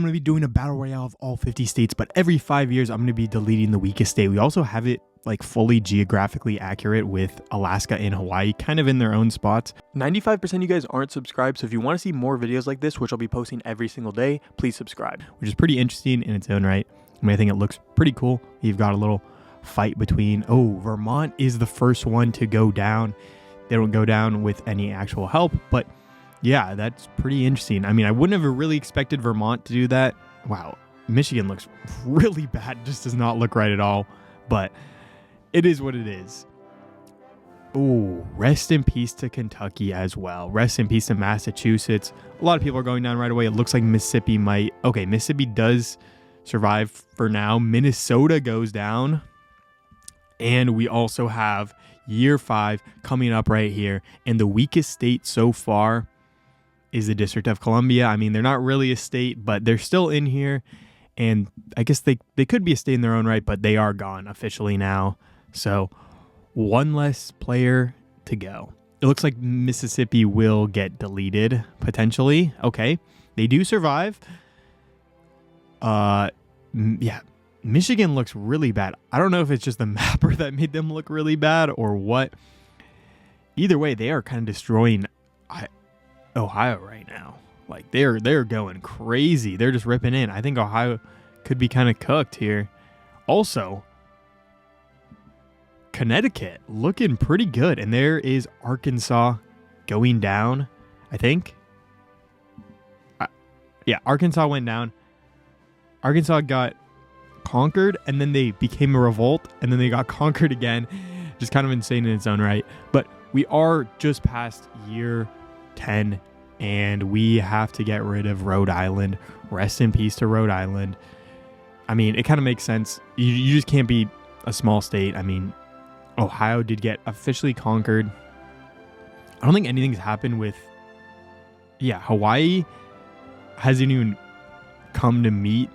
I'm going to be doing a battle royale of all 50 states, but every 5 years, I'm going to be deleting the weakest state. We also have it like fully geographically accurate with Alaska and Hawaii kind of in their own spots. 95% of you guys aren't subscribed, so if you want to see more videos like this, which I'll be posting every single day, please subscribe, which is pretty interesting in its own right. I mean, I think it looks pretty cool. You've got a little fight between, Vermont is the first one to go down. They don't go down with any actual help, but yeah, that's pretty interesting. I mean, I wouldn't have really expected Vermont to do that. Wow, Michigan looks really bad. Just does not look right at all, but it is what it is. Oh, rest in peace to Kentucky as well. Rest in peace to Massachusetts. A lot of people are going down right away. It looks like Mississippi might. Okay, Mississippi does survive for now. Minnesota goes down. And we also have year 5 coming up right here. And the weakest state so far is the District of Columbia. I mean, they're not really a state, but they're still in here. And I guess they could be a state in their own right, but they are gone officially now. So one less player to go. It looks like Mississippi will get deleted potentially. Okay, they do survive. Yeah, Michigan looks really bad. I don't know if it's just the mapper that made them look really bad or what. Either way, they are kind of destroying Ohio right now. Like they're going crazy. They're just ripping in. I think Ohio could be kind of cooked here. Also, Connecticut looking pretty good. And there is Arkansas going down, I think. Yeah, Arkansas went down. Arkansas got conquered, and then they became a revolt, and then they got conquered again. Just kind of insane in its own right. But we are just past year 10, and we have to get rid of Rhode Island. Rest in peace to Rhode Island. I mean, it kind of makes sense. You just can't be a small state. I mean, Ohio did get officially conquered. I don't think anything's happened with... Yeah, Hawaii hasn't even come to meet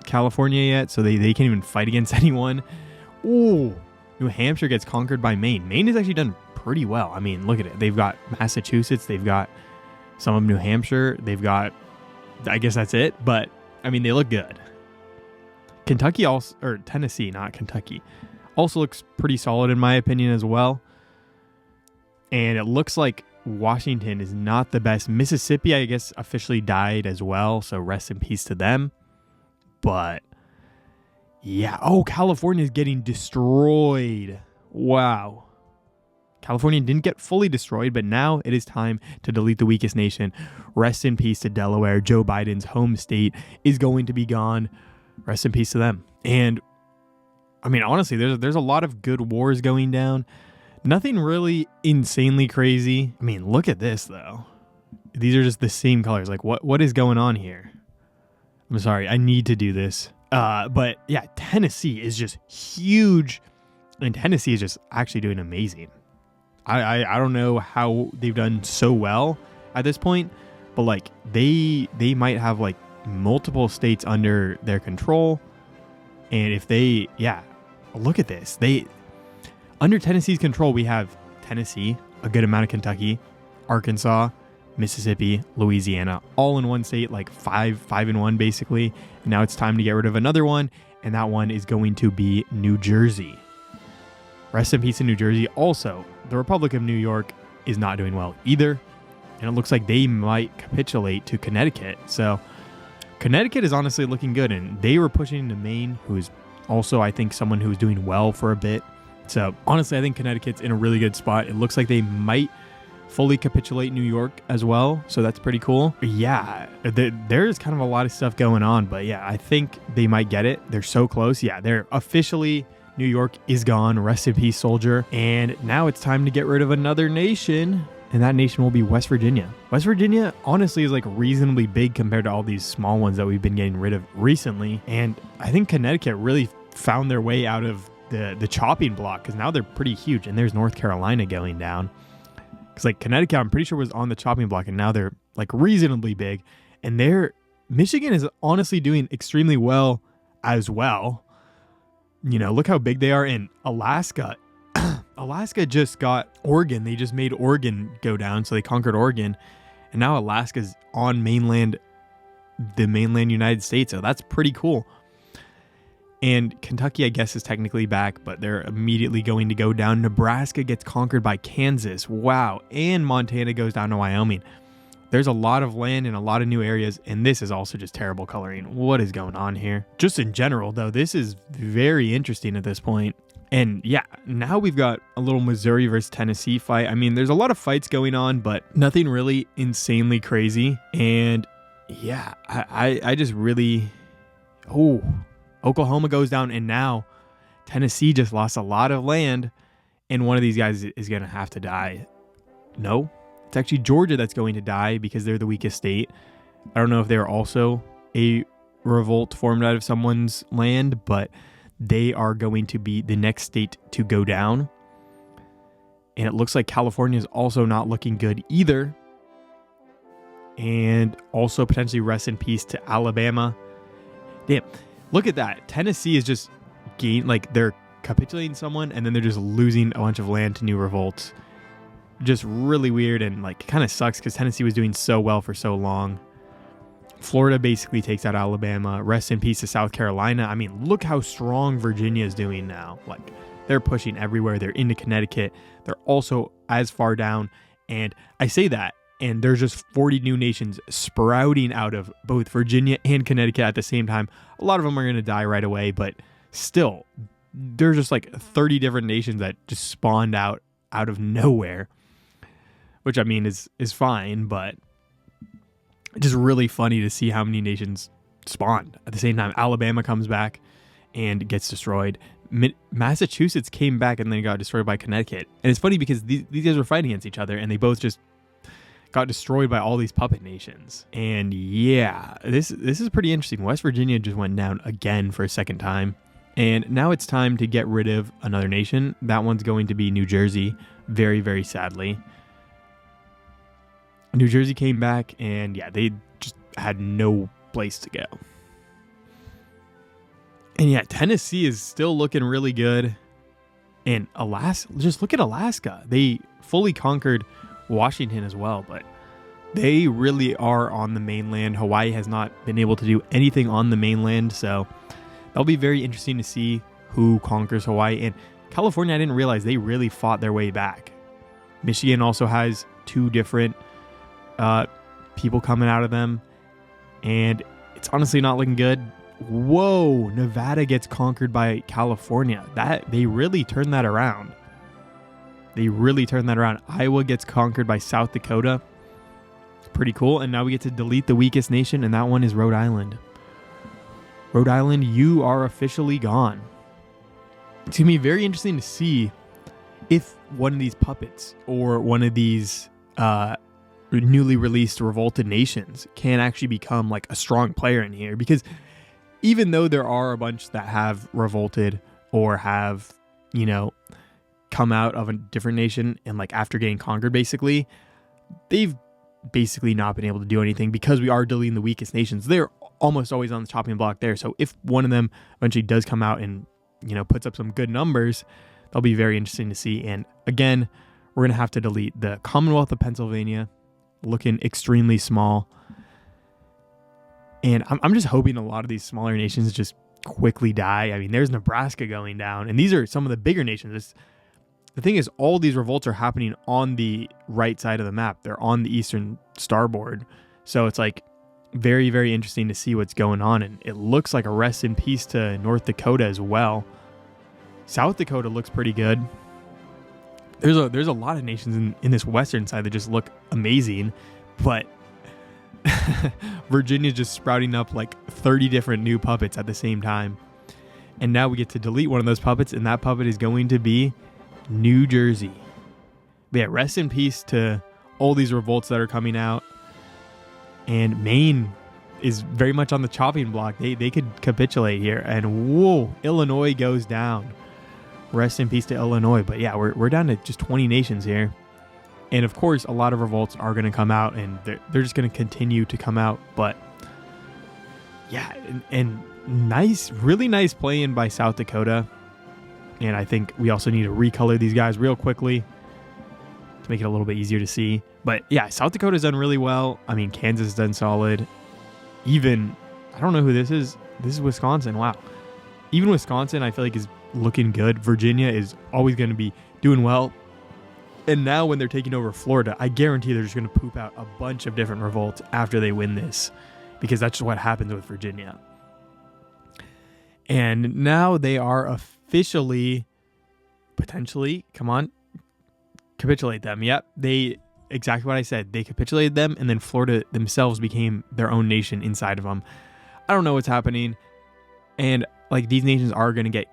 California yet, so they can't even fight against anyone. Ooh, New Hampshire gets conquered by Maine. Maine has actually done pretty well. I mean, look at it. They've got Massachusetts. They've got some of New Hampshire. They've got... I guess that's it, but, I mean, they look good. Kentucky also... Or Tennessee, not Kentucky. Also looks pretty solid in my opinion as well. And it looks like Washington is not the best. Mississippi, I guess, officially died as well, so rest in peace to them. But yeah, California is getting destroyed. Wow. California didn't get fully destroyed, but now it is time to delete the weakest nation. Rest in peace to Delaware. Joe Biden's home state is going to be gone. Rest in peace to them. And I mean, honestly, there's a lot of good wars going down. Nothing really insanely crazy. I mean, look at this, though. These are just the same colors. Like, what is going on here? I'm sorry. I need to do this. But, yeah, Tennessee is just huge. And Tennessee is just actually doing amazing. I don't know how they've done so well at this point. But, like, they might have, like, multiple states under their control. And if they... Yeah. Look at this. Under Tennessee's control, we have Tennessee, a good amount of Kentucky, Arkansas, Mississippi, Louisiana, all in one state, like 5-1 basically. And now it's time to get rid of another one, and that one is going to be New Jersey. Rest in peace in New Jersey. Also, the Republic of New York is not doing well either, and it looks like they might capitulate to Connecticut. So Connecticut is honestly looking good, and they were pushing into Maine, who is also, I think, someone who's doing well for a bit. So, honestly, I think Connecticut's in a really good spot. It looks like they might fully capitulate New York as well. So, that's pretty cool. Yeah, there's kind of a lot of stuff going on. But, yeah, I think they might get it. They're so close. Yeah, they're officially... New York is gone. Rest in peace, soldier. And now it's time to get rid of another nation. And that nation will be West Virginia. West Virginia, honestly, is like reasonably big compared to all these small ones that we've been getting rid of recently. And I think Connecticut really found their way out of the chopping block, because now they're pretty huge. And there's North Carolina going down, because like Connecticut, I'm pretty sure, was on the chopping block, and now they're like reasonably big. And Michigan is honestly doing extremely well as well. You know, look how big they are. In Alaska. Alaska just got Oregon. They just made Oregon go down, so they conquered Oregon, and now Alaska's on mainland the mainland United States. So that's pretty cool. And Kentucky, I guess, is technically back, but they're immediately going to go down. Nebraska gets conquered by Kansas. Wow. And Montana goes down to Wyoming. There's a lot of land and a lot of new areas, and this is also just terrible coloring. What is going on here? Just in general, though, this is very interesting at this point. And yeah, now we've got a little Missouri versus Tennessee fight. I mean, there's a lot of fights going on, but nothing really insanely crazy. And yeah, I just really... Oh... Oklahoma goes down, and now Tennessee just lost a lot of land, and one of these guys is going to have to die. No, it's actually Georgia that's going to die because they're the weakest state. I don't know if they're also a revolt formed out of someone's land, but they are going to be the next state to go down. And it looks like California is also not looking good either. And also potentially rest in peace to Alabama. Damn. Look at that. Tennessee is just they're capitulating someone, and then they're just losing a bunch of land to new revolts. Just really weird, and kind of sucks because Tennessee was doing so well for so long. Florida basically takes out Alabama. Rest in peace to South Carolina. I mean, look how strong Virginia is doing now. They're pushing everywhere. They're into Connecticut. They're also as far down. And I say that, and there's just 40 new nations sprouting out of both Virginia and Connecticut at the same time. A lot of them are going to die right away, but still, there's just 30 different nations that just spawned out of nowhere, which I mean is fine, but just really funny to see how many nations spawned at the same time. Alabama comes back and gets destroyed. Massachusetts came back and then got destroyed by Connecticut. And it's funny because these guys were fighting against each other, and they both just got destroyed by all these puppet nations. And yeah, this is pretty interesting. West Virginia just went down again for a second time. And now it's time to get rid of another nation. That one's going to be New Jersey, very, very sadly. New Jersey came back, and yeah, they just had no place to go. And yeah, Tennessee is still looking really good. And Alaska, just look at Alaska. They fully conquered Washington as well, but they really are on the mainland. Hawaii has not been able to do anything on the mainland, so that'll be very interesting to see who conquers Hawaii. And California, I didn't realize they really fought their way back. Michigan also has two different people coming out of them, and it's honestly not looking good. Whoa, Nevada gets conquered by California. They really turned that around. Iowa gets conquered by South Dakota. It's pretty cool. And now we get to delete the weakest nation, and that one is Rhode Island. Rhode Island, you are officially gone. It's going to be very interesting to see if one of these puppets or one of these newly released revolted nations can actually become a strong player in here. Because even though there are a bunch that have revolted or have, come out of a different nation and after getting conquered, basically, they've basically not been able to do anything because we are deleting the weakest nations. They're almost always on the chopping block there. So if one of them eventually does come out and, puts up some good numbers, that'll be very interesting to see. And again, we're going to have to delete the Commonwealth of Pennsylvania, looking extremely small. And I'm just hoping a lot of these smaller nations just quickly die. I mean, there's Nebraska going down, and these are some of the bigger nations. The thing is, all these revolts are happening on the right side of the map. They're on the eastern starboard. So it's very, very interesting to see what's going on. And it looks like a rest in peace to North Dakota as well. South Dakota looks pretty good. There's a lot of nations in this western side that just look amazing. But Virginia's just sprouting up 30 different new puppets at the same time. And now we get to delete one of those puppets, and that puppet is going to be New Jersey. But yeah, rest in peace to all these revolts that are coming out. And Maine is very much on the chopping block. They could capitulate here. And whoa, Illinois goes down. Rest in peace to Illinois. But yeah, we're down to just 20 nations here. And of course, a lot of revolts are going to come out, and they're just going to continue to come out. But yeah, and nice, really nice play-in by South Dakota. And I think we also need to recolor these guys real quickly to make it a little bit easier to see. But yeah, South Dakota's done really well. I mean, Kansas has done solid. even, I don't know who this is. This is Wisconsin. Wow. Even Wisconsin, I feel like, is looking good. Virginia is always going to be doing well. And now when they're taking over Florida, I guarantee they're just going to poop out a bunch of different revolts after they win this, because that's just what happens with Virginia. And now they are officially, potentially, come on, capitulate them. Yep, exactly what I said. They capitulated them, and then Florida themselves became their own nation inside of them. I don't know what's happening. And like, these nations are going to get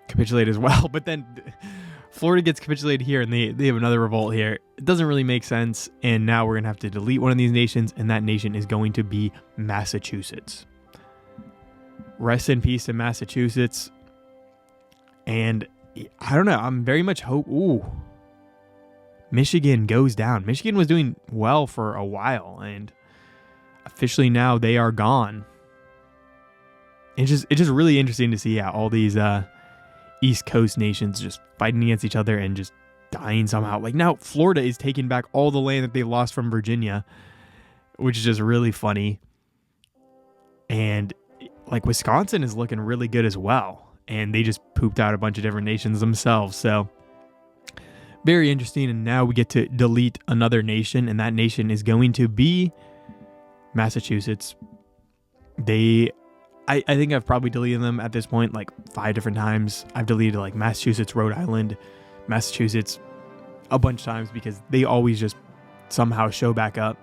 capitulated as well, but then Florida gets capitulated here, and they have another revolt here. It doesn't really make sense, and now we're going to have to delete one of these nations, and that nation is going to be Massachusetts. Rest in peace to Massachusetts. And I don't know, I'm very much Michigan goes down. Michigan was doing well for a while, and officially now they are gone. It's just really interesting to see all these East Coast nations just fighting against each other and just dying somehow. Like, now Florida is taking back all the land that they lost from Virginia, which is just really funny. And like, Wisconsin is looking really good as well, and they just pooped out a bunch of different nations themselves. So very interesting. And now we get to delete another nation, and that nation is going to be Massachusetts. I think I've probably deleted them at this point like 5 different times. I've deleted like Massachusetts, Rhode Island, Massachusetts a bunch of times, because they always just somehow show back up.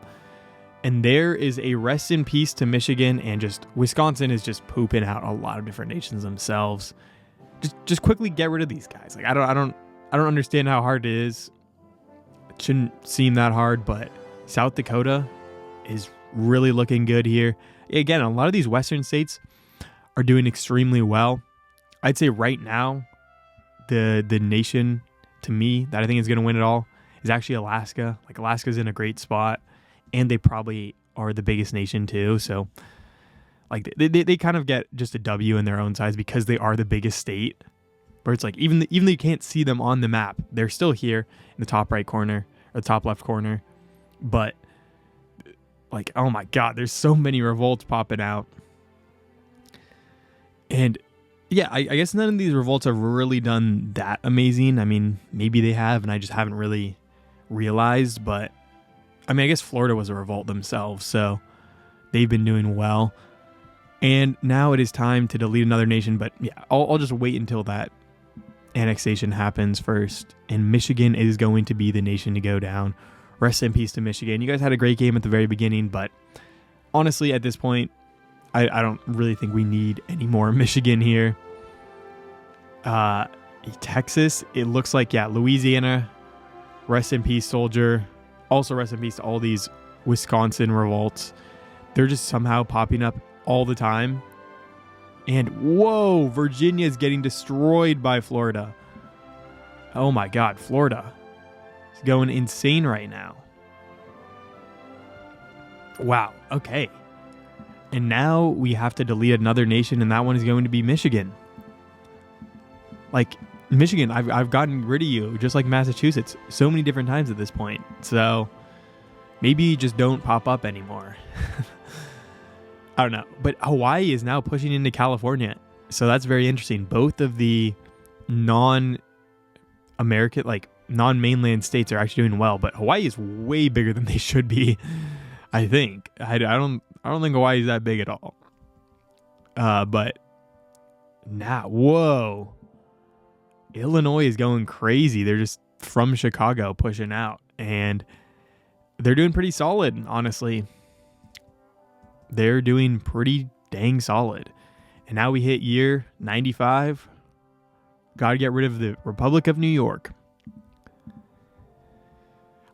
And there is a rest in peace to Michigan, and just Wisconsin is just pooping out a lot of different nations themselves. Just quickly get rid of these guys. Like, I don't understand how hard it is. It shouldn't seem that hard, but South Dakota is really looking good here. Again, a lot of these western states are doing extremely well. I'd say right now, the nation to me that I think is going to win it all is actually Alaska. Like, Alaska's in a great spot, and they probably are the biggest nation too. So like, they kind of get just a W in their own size because they are the biggest state. Where it's like, even though you can't see them on the map, they're still here in the top right corner or the top left corner. But like, oh my God, there's so many revolts popping out. And yeah, I guess none of these revolts have really done that amazing. I mean, maybe they have, and I just haven't really realized. But I mean, I guess Florida was a revolt themselves, so they've been doing well. And now it is time to delete another nation. But yeah, I'll just wait until that annexation happens first. And Michigan is going to be the nation to go down. Rest in peace to Michigan. You guys had a great game at the very beginning, but honestly, at this point, I don't really think we need any more Michigan here. Texas, it looks like, yeah, Louisiana, rest in peace, soldier. Also rest in peace to all these Wisconsin revolts. They're just somehow popping up all the time. And whoa, Virginia is getting destroyed by Florida. Oh my God, Florida is going insane right now. Wow, okay. And now we have to delete another nation, and that one is going to be Michigan. Like, Michigan, I've gotten rid of you, just like Massachusetts, so many different times at this point. So maybe just don't pop up anymore. I don't know. But Hawaii is now pushing into California. So that's very interesting. Both of the non-American, like non-mainland states are actually doing well, but Hawaii is way bigger than they should be, I think. I don't think Hawaii is that big at all. But now, whoa. Illinois is going crazy. They're just from Chicago pushing out, and they're doing pretty solid, honestly. They're doing pretty dang solid. And now we hit year 95. Got to get rid of the Republic of New York.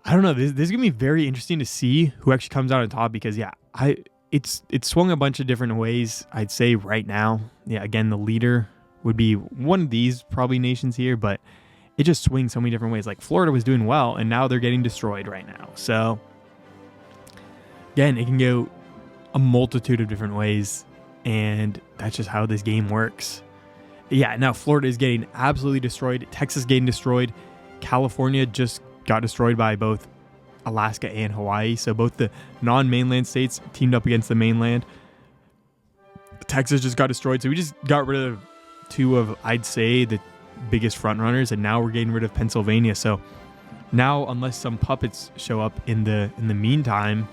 I don't know. This is going to be very interesting to see who actually comes out on top, because, yeah, it's swung a bunch of different ways, I'd say, right now. Yeah, again, the leader would be one of these probably nations here, but it just swings so many different ways. Like, Florida was doing well, and now they're getting destroyed right now. So, again, it can go a multitude of different ways, and that's just how this game works. Yeah, now Florida is getting absolutely destroyed. Texas getting destroyed. California just got destroyed by both Alaska and Hawaii. So both the non-mainland states teamed up against the mainland. Texas just got destroyed. So we just got rid of two of, I'd say, the biggest front runners, and now we're getting rid of Pennsylvania. So now, unless some puppets show up in the meantime,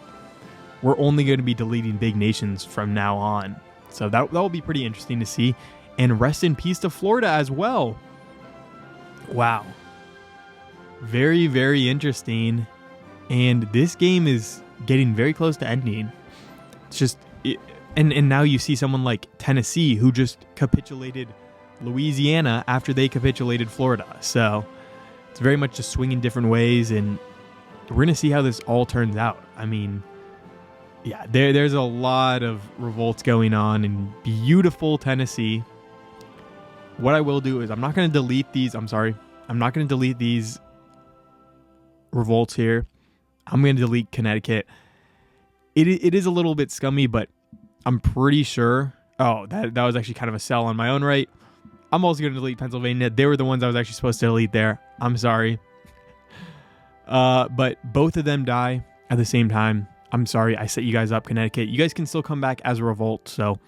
we're only going to be deleting big nations from now on. So that will be pretty interesting to see. And rest in peace to Florida as well. Wow. Very, very interesting. And this game is getting very close to ending. It's just, and now you see someone like Tennessee who just capitulated Louisiana after they capitulated Florida. So it's very much just swinging different ways, and we're going to see how this all turns out. I mean, yeah, there's a lot of revolts going on in beautiful Tennessee. What I will do is I'm not going to delete these. I'm not going to delete these revolts here. I'm going to delete Connecticut. It is a little bit scummy, but I'm pretty sure. Oh, that was actually kind of a sell on my own right. I'm also going to delete Pennsylvania. They were the ones I was actually supposed to delete there. I'm sorry. But both of them die at the same time. I'm sorry. I set you guys up, Connecticut. You guys can still come back as a revolt. So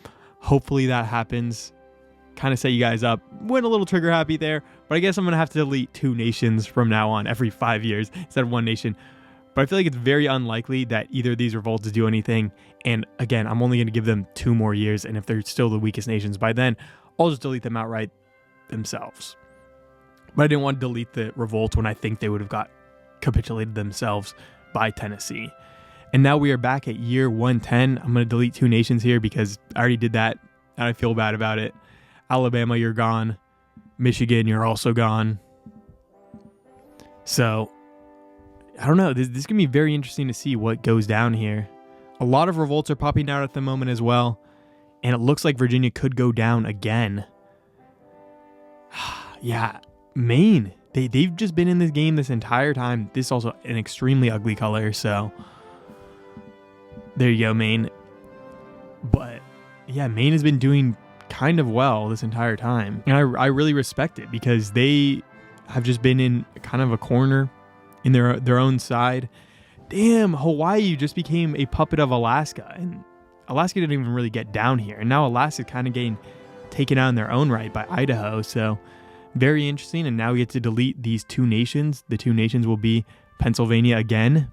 hopefully that happens. Kind of set you guys up. Went a little trigger happy there. But I guess I'm going to have to delete 2 nations from now on every 5 years instead of 1 nation. But I feel like it's very unlikely that either of these revolts do anything. And again, I'm only going to give them 2 more years. And if they're still the weakest nations by then, I'll just delete them outright themselves. But I didn't want to delete the revolt when I think they would have got capitulated themselves by Tennessee. And now we are back at year 110. I'm going to delete 2 nations here because I already did that and I feel bad about it. Alabama, you're gone. Michigan, you're also gone. So I don't know. This is going to be very interesting to see what goes down here. A lot of revolts are popping out at the moment as well. And it looks like Virginia could go down again. Yeah, Maine. They've just been in this game this entire time. This is also an extremely ugly color. So there you go, Maine. But yeah, Maine has been doing kind of well this entire time. And I really respect it because they have just been in kind of a corner in their own side. Damn, Hawaii just became a puppet of Alaska, and Alaska didn't even really get down here, and now Alaska kind of getting taken out in their own right by Idaho. So very interesting. And now we get to delete these 2 nations. The 2 nations will be Pennsylvania again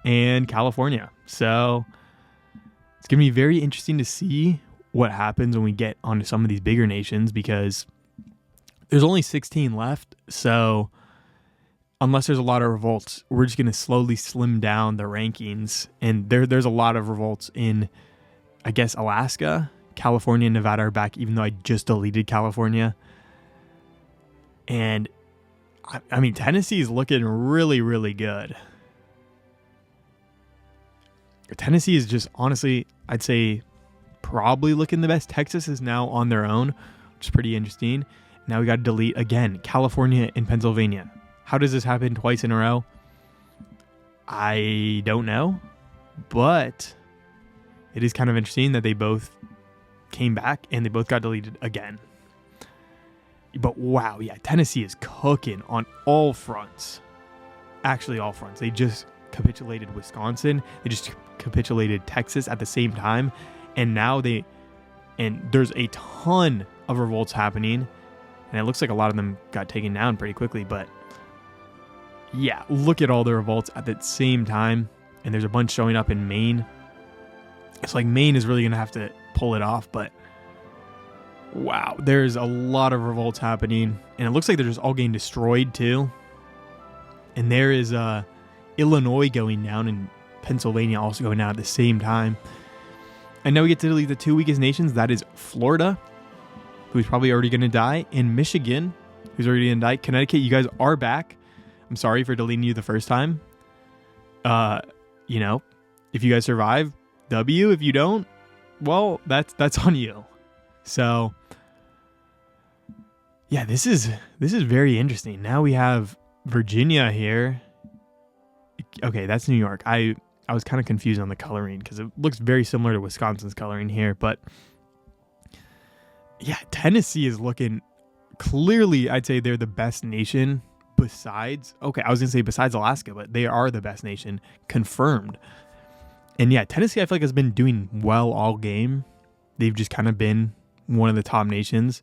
and California. So it's gonna be very interesting to see what happens when we get onto some of these bigger nations, because there's only 16 left. So unless there's a lot of revolts, we're just going to slowly slim down the rankings. And there's a lot of revolts in, I guess, Alaska, California, and Nevada are back, even though I just deleted California. And I mean, Tennessee is looking really, really good. Tennessee is just, honestly, I'd say probably looking the best. Texas is now on their own, which is pretty interesting. Now we got to delete again California and Pennsylvania. How does this happen twice in a row? I don't know, but it is kind of interesting that they both came back and they both got deleted again. But wow, yeah, Tennessee is cooking on all fronts. Actually, all fronts. They just capitulated Wisconsin. They just capitulated Texas at the same time. And now there's a ton of revolts happening. And it looks like a lot of them got taken down pretty quickly. But yeah, look at all the revolts at the same time. And there's a bunch showing up in Maine. It's like Maine is really going to have to pull it off. But wow, there's a lot of revolts happening. And it looks like they're just all getting destroyed too. And there is Illinois going down and Pennsylvania also going down at the same time. And now we get to delete the 2 weakest nations. That is Florida, who's probably already going to die, and Michigan, who's already going to die. Connecticut, you guys are back. I'm sorry for deleting you the first time. You know, if you guys survive, W. If you don't, well, that's on you. So yeah, this is very interesting. Now we have Virginia here. Okay, that's New York. I was kind of confused on the coloring because it looks very similar to Wisconsin's coloring here. But yeah, Tennessee is looking clearly, I'd say they're the best nation besides, okay, I was going to say besides Alaska, but they are the best nation, confirmed. And yeah, Tennessee, I feel like has been doing well all game. they've just kind of been one of the top nations.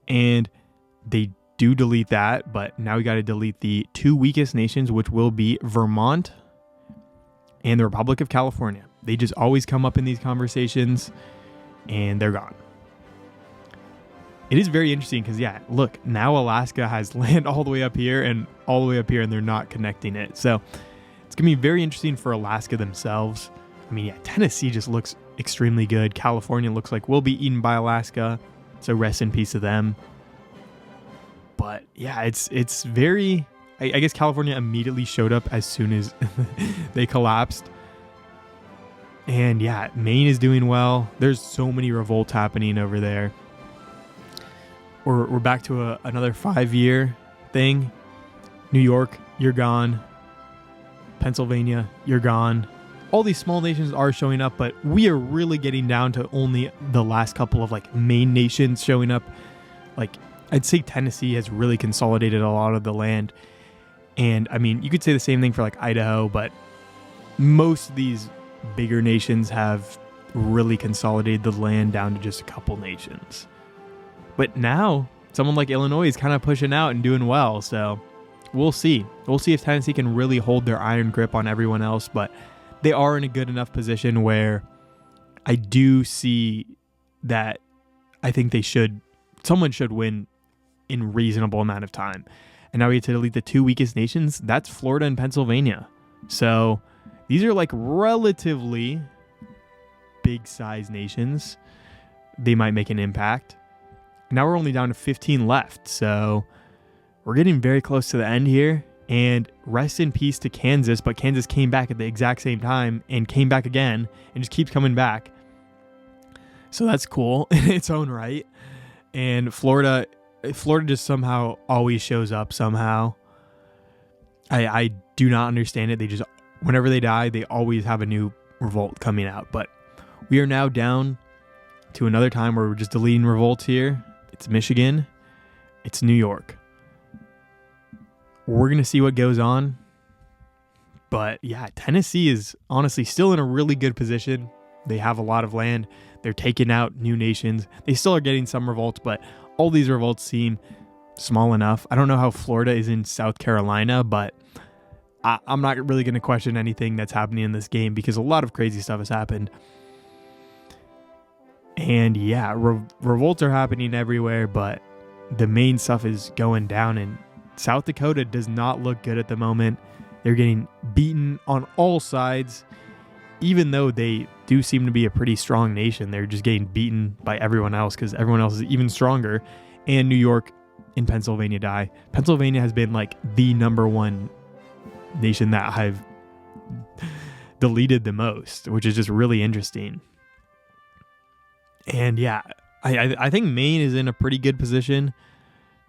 And they do delete that, but now we got to delete the 2 weakest nations, which will be Vermont and the Republic of California. They just always come up in these conversations, and they're gone. It is very interesting because, yeah, look, now Alaska has land all the way up here and all the way up here, and they're not connecting it. So it's going to be very interesting for Alaska themselves. I mean, yeah, Tennessee just looks extremely good. California looks like we'll be eaten by Alaska, so rest in peace to them. But, yeah, it's very... I guess California immediately showed up as soon as they collapsed. And, yeah, Maine is doing well. There's so many revolts happening over there. We're back to another 5-year thing. New York, you're gone. Pennsylvania, you're gone. All these small nations are showing up, but we are really getting down to only the last couple of like main nations showing up. Like, I'd say Tennessee has really consolidated a lot of the land. And I mean, you could say the same thing for like Idaho, but most of these bigger nations have really consolidated the land down to just a couple nations. But now, someone like Illinois is kind of pushing out and doing well, so we'll see. We'll see if Tennessee can really hold their iron grip on everyone else, but they are in a good enough position where I do see that I think someone should win in reasonable amount of time. And now we get to delete the 2 weakest nations. That's Florida and Pennsylvania. So these are like relatively big size nations. They might make an impact. Now we're only down to 15 left, so we're getting very close to the end here. And rest in peace to Kansas, but Kansas came back at the exact same time and came back again and just keeps coming back. So that's cool in its own right. And Florida just somehow always shows up somehow. I do not understand it. They just, whenever they die, they always have a new revolt coming out. But we are now down to another time where we're just deleting revolts here. It's Michigan. It's New York. We're going to see what goes on. But yeah, Tennessee is honestly still in a really good position. They have a lot of land. They're taking out new nations. They still are getting some revolts, but all these revolts seem small enough. I don't know how Florida is in South Carolina, but I'm not really going to question anything that's happening in this game because a lot of crazy stuff has happened. And yeah, revolts are happening everywhere, but the main stuff is going down, and South Dakota does not look good at the moment. They're getting beaten on all sides. Even though they do seem to be a pretty strong nation, they're just getting beaten by everyone else because everyone else is even stronger. And New York and Pennsylvania die. Pennsylvania has been like the number one nation that I've deleted the most, which is just really interesting. And yeah, I think Maine is in a pretty good position.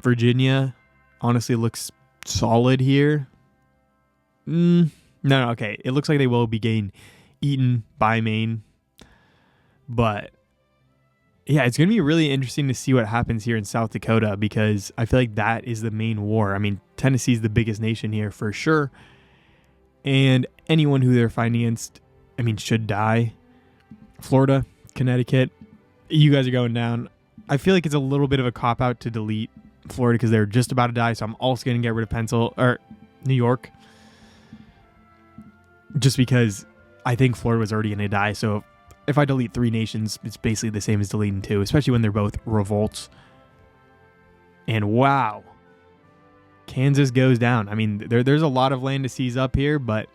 Virginia honestly looks solid here. No, okay. It looks like they will be getting eaten by Maine. But yeah, it's going to be really interesting to see what happens here in South Dakota because I feel like that is the main war. I mean, Tennessee's the biggest nation here for sure. And anyone who they're fighting against, I mean, should die. Florida, Connecticut, you guys are going down. I feel like it's a little bit of a cop-out to delete Florida because they're just about to die, so I'm also going to get rid of New York. Just because I think Florida was already going to die, so if I delete 3 nations, it's basically the same as deleting 2, especially when they're both revolts. And wow, Kansas goes down. I mean, there's a lot of land to seize up here, but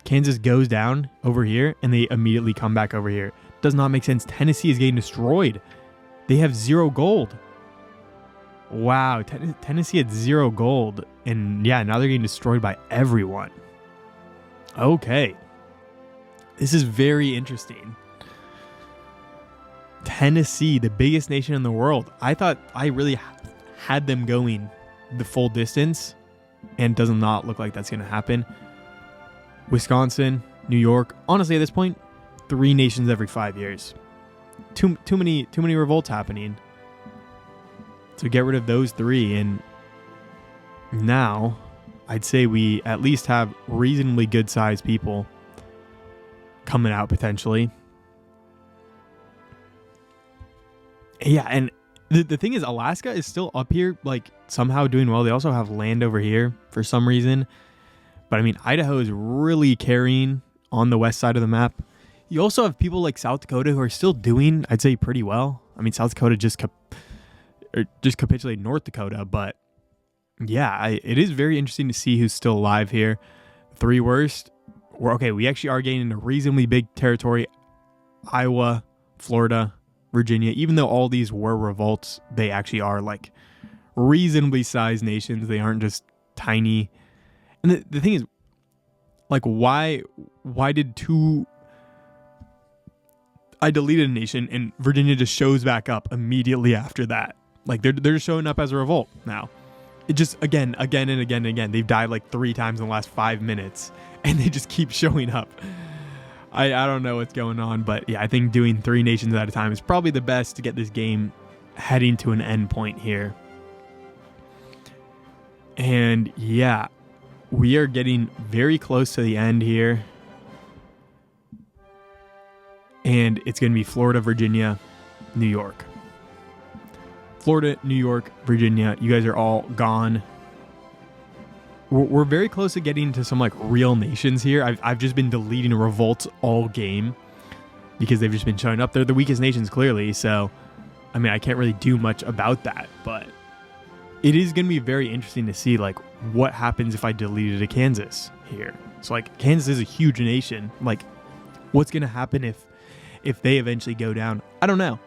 Kansas goes down over here, and they immediately come back over here. Does not make sense. Tennessee is getting destroyed. They have 0 gold. Wow, Tennessee had 0 gold, and yeah, now they're getting destroyed by everyone. Okay. This is very interesting. Tennessee, the biggest nation in the world. I thought I really had them going the full distance, and it does not look like that's going to happen. Wisconsin, New York. Honestly, at this point, 3 nations every 5 years. Too many revolts happening. So get rid of those 3, and now I'd say we at least have reasonably good sized people coming out potentially. Yeah, and the thing is, Alaska is still up here, like somehow doing well. They also have land over here for some reason. But I mean, Idaho is really carrying on the west side of the map. You also have people like South Dakota who are still doing, I'd say, pretty well. I mean, South Dakota just capitulated North Dakota, but yeah, it is very interesting to see who's still alive here. Three worst. We actually are gaining a reasonably big territory. Iowa, Florida, Virginia. Even though all these were revolts, they actually are like reasonably sized nations. They aren't just tiny. And the thing is, like, why did I deleted a nation and Virginia just shows back up immediately after that? Like, they're showing up as a revolt now. It just, again and again. They've died like 3 times in the last 5 minutes, and they just keep showing up. I don't know what's going on, but yeah, I think doing 3 nations at a time is probably the best to get this game heading to an end point here. And yeah, we are getting very close to the end here. And it's going to be Florida, Virginia, New York. Florida, New York, Virginia, you guys are all gone. We're very close to getting to some like real nations here. I've just been deleting revolts all game because they've just been showing up. They're the weakest nations clearly, so I mean, I can't really do much about that, but it is going to be very interesting to see like what happens if I deleted a Kansas here. So like Kansas is a huge nation. Like what's going to happen if they eventually go down? I don't know.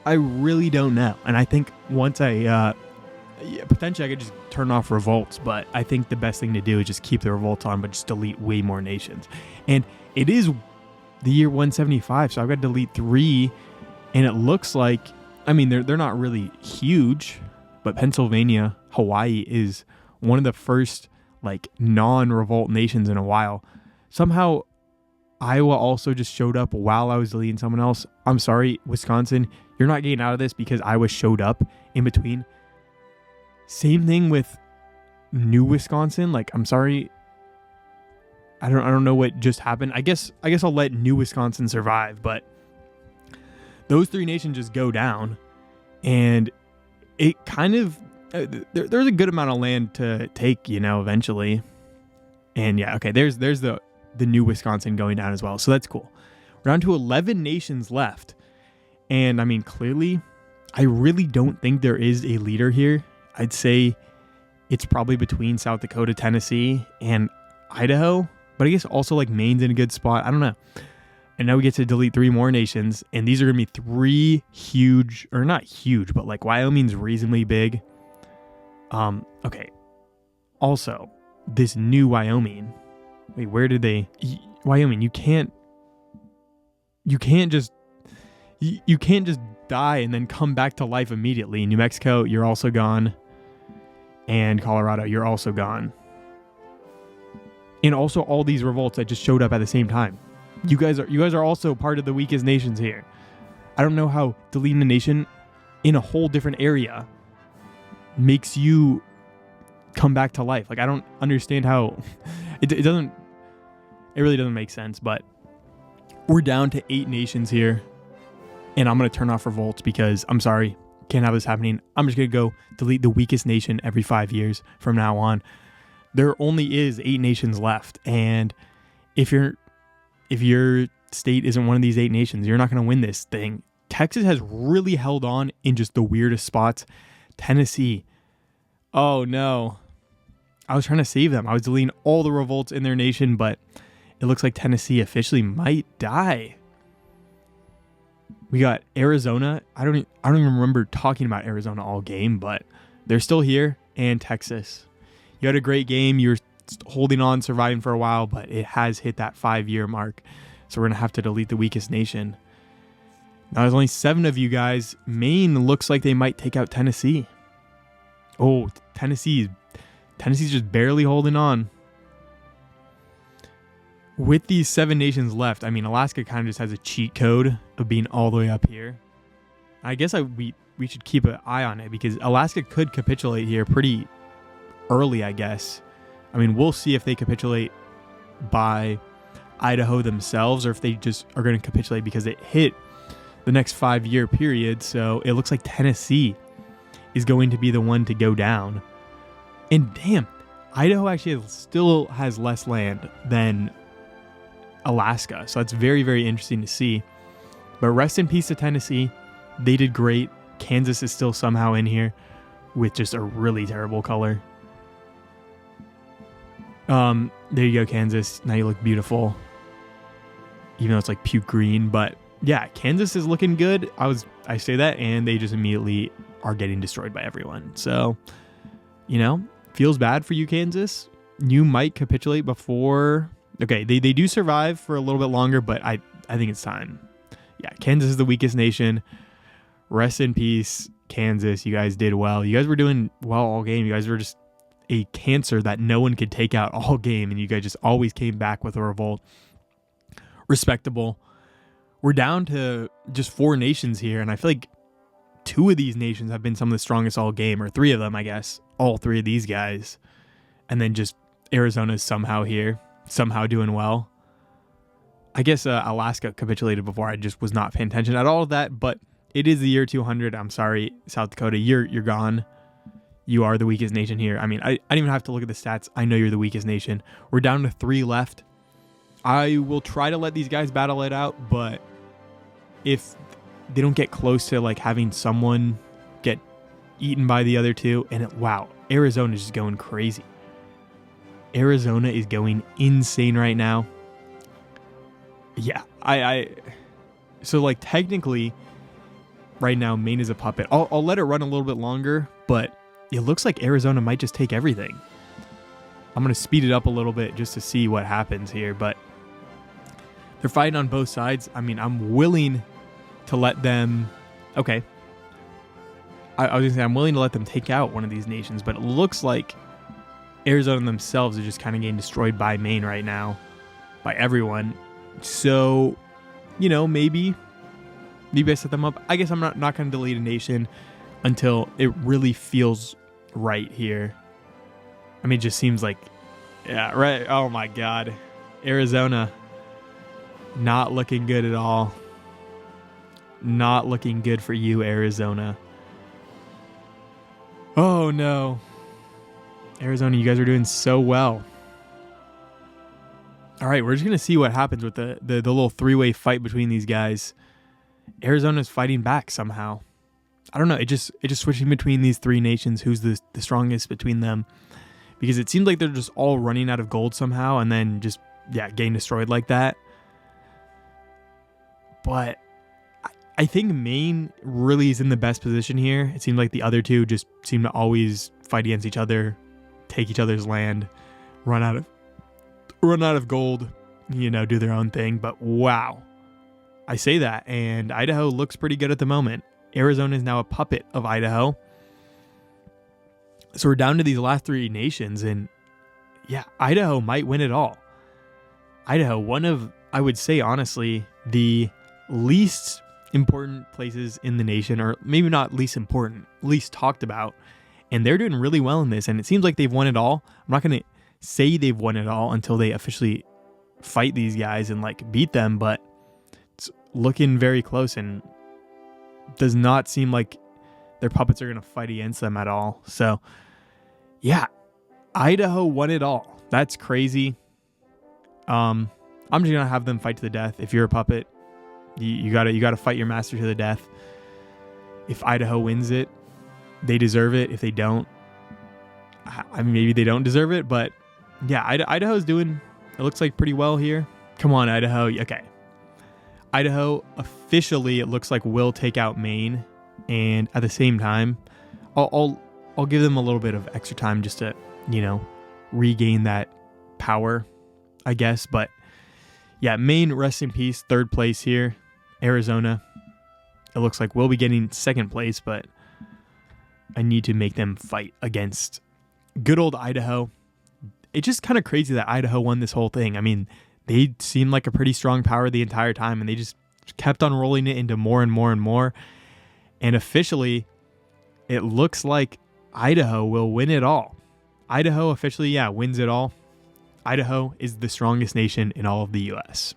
I really don't know. And I think once potentially I could just turn off revolts, but I think the best thing to do is just keep the revolts on, but just delete way more nations. And it is the year 175, so I've got to delete 3, and it looks like, I mean, they're not really huge, but Pennsylvania, Hawaii is one of the first like non-revolt nations in a while. Somehow Iowa also just showed up while I was deleting someone else. I'm sorry, Wisconsin, you're not getting out of this because Iowa showed up in between. Same thing with New Wisconsin. Like, I'm sorry, I don't know what just happened. I guess I'll let New Wisconsin survive, but those 3 nations just go down, and it kind of there's a good amount of land to take, eventually. And yeah, okay, there's the New Wisconsin going down as well, so that's cool. We're down to 11 nations left, and I mean, clearly, I really don't think there is a leader here. I'd say it's probably between South Dakota, Tennessee, and Idaho, but I guess also like Maine's in a good spot. I don't know. And now we get to delete 3 more nations, and these are going to be 3 huge, or not huge, but like Wyoming's reasonably big. Okay. Also, this new Wyoming. Wait, where did they? Wyoming, you can't just die and then come back to life immediately. New Mexico, you're also gone. And Colorado, you're also gone. And also all these revolts that just showed up at the same time. You guys are also part of the weakest nations here. I don't know how deleting a nation in a whole different area makes you come back to life. Like, I don't understand how it really doesn't make sense, but we're down to 8 nations here, and I'm going to turn off revolts because I'm sorry, can't have this happening. I'm just going to go delete the weakest nation every 5 years from now on. There only is 8 nations left, and if your state isn't one of these 8 nations, you're not going to win this thing. Texas has really held on in just the weirdest spots. Tennessee, oh no. I was trying to save them. I was deleting all the revolts in their nation, but it looks like Tennessee officially might die. We got Arizona. I don't even remember talking about Arizona all game, but they're still here. And Texas. You had a great game. You were holding on, surviving for a while, but it has hit that 5-year mark. So we're going to have to delete the weakest nation. Now there's only 7 of you guys. Maine looks like they might take out Tennessee. Oh, Tennessee's just barely holding on. With these 7 nations left, I mean, Alaska kind of just has a cheat code of being all the way up here. I guess we should keep an eye on it because Alaska could capitulate here pretty early, I guess. I mean, we'll see if they capitulate by Idaho themselves or if they just are going to capitulate because it hit the next 5-year period. So it looks like Tennessee is going to be the one to go down. And damn, Idaho actually still has less land than Alaska. So that's very, very interesting to see. But rest in peace to Tennessee. They did great. Kansas is still somehow in here with just a really terrible color. There you go, Kansas. Now you look beautiful. Even though it's like puke green. But yeah, Kansas is looking good. I say that, and they just immediately are getting destroyed by everyone. So, feels bad for you, Kansas. You might capitulate before. Okay, they do survive for a little bit longer, but I think it's time. Yeah, Kansas is the weakest nation. Rest in peace, Kansas. You guys did well. You guys were doing well all game. You guys were just a cancer that no one could take out all game, and you guys just always came back with a revolt. Respectable. We're down to just 4 nations here, and I feel like 2 of these nations have been some of the strongest all game, or 3 of them, I guess. All 3 of these guys. And then just Arizona's somehow here, somehow doing well. I guess Alaska capitulated before. I just was not paying attention at all of that, but it is the year 200. I'm sorry, South Dakota, you're gone. You are the weakest nation here. I mean, I don't even have to look at the stats. I know you're the weakest nation. We're down to 3 left. I will try to let these guys battle it out, but if they don't get close to like having someone get eaten by the other 2, and wow, Arizona is just going crazy. Arizona is going insane right now. Yeah, so like technically right now Maine is a puppet. I'll let it run a little bit longer, but it looks like Arizona might just take everything. I'm going to speed it up a little bit just to see what happens here, but they're fighting on both sides. I mean, I'm willing to let them... Okay. I was going to say, I'm willing to let them take out one of these nations, but it looks like Arizona themselves are just kind of getting destroyed by Maine right now. By everyone. So, maybe I set them up. I guess I'm not going to delete a nation until it really feels right here. I mean, it just seems like... Yeah, right. Oh my God. Arizona... Not looking good at all. Not looking good for you, Arizona. Oh, no. Arizona, you guys are doing so well. All right, we're just going to see what happens with the little 3-way fight between these guys. Arizona's fighting back somehow. I don't know. It just switching between these 3 nations. Who's the strongest between them? Because it seems like they're just all running out of gold somehow and then just, getting destroyed like that. But I think Maine really is in the best position here. It seems like the other 2 just seem to always fight against each other, take each other's land, run out of gold, do their own thing. But wow, I say that, and Idaho looks pretty good at the moment. Arizona is now a puppet of Idaho. So we're down to these last 3 nations, and Idaho might win it all. Idaho, one of, I would say honestly, the least important places in the nation, or maybe not least important, least talked about, and they're doing really well in this, and it seems like they've won it all. I'm not going to say they've won it all until they officially fight these guys and beat them, but it's looking very close and does not seem like their puppets are going to fight against them at all. So Idaho won it all. That's crazy. I'm just going to have them fight to the death. If you're a puppet, you gotta fight your master to the death. If Idaho wins it, they deserve it. If they don't, I mean, maybe they don't deserve it, but Idaho's doing, it looks like, pretty well here. Come on, Idaho. Okay. Idaho officially, it looks like, will take out Maine, and at the same time, I'll give them a little bit of extra time just to, regain that power, I guess. But Maine, rest in peace, 3rd place here. Arizona, it looks like we'll be getting 2nd place, but I need to make them fight against good old Idaho. It's just kind of crazy that Idaho won this whole thing. I mean, they seemed like a pretty strong power the entire time, and they just kept on rolling it into more and more and more. And officially, it looks like Idaho will win it all. Idaho officially, wins it all. Idaho is the strongest nation in all of the U.S.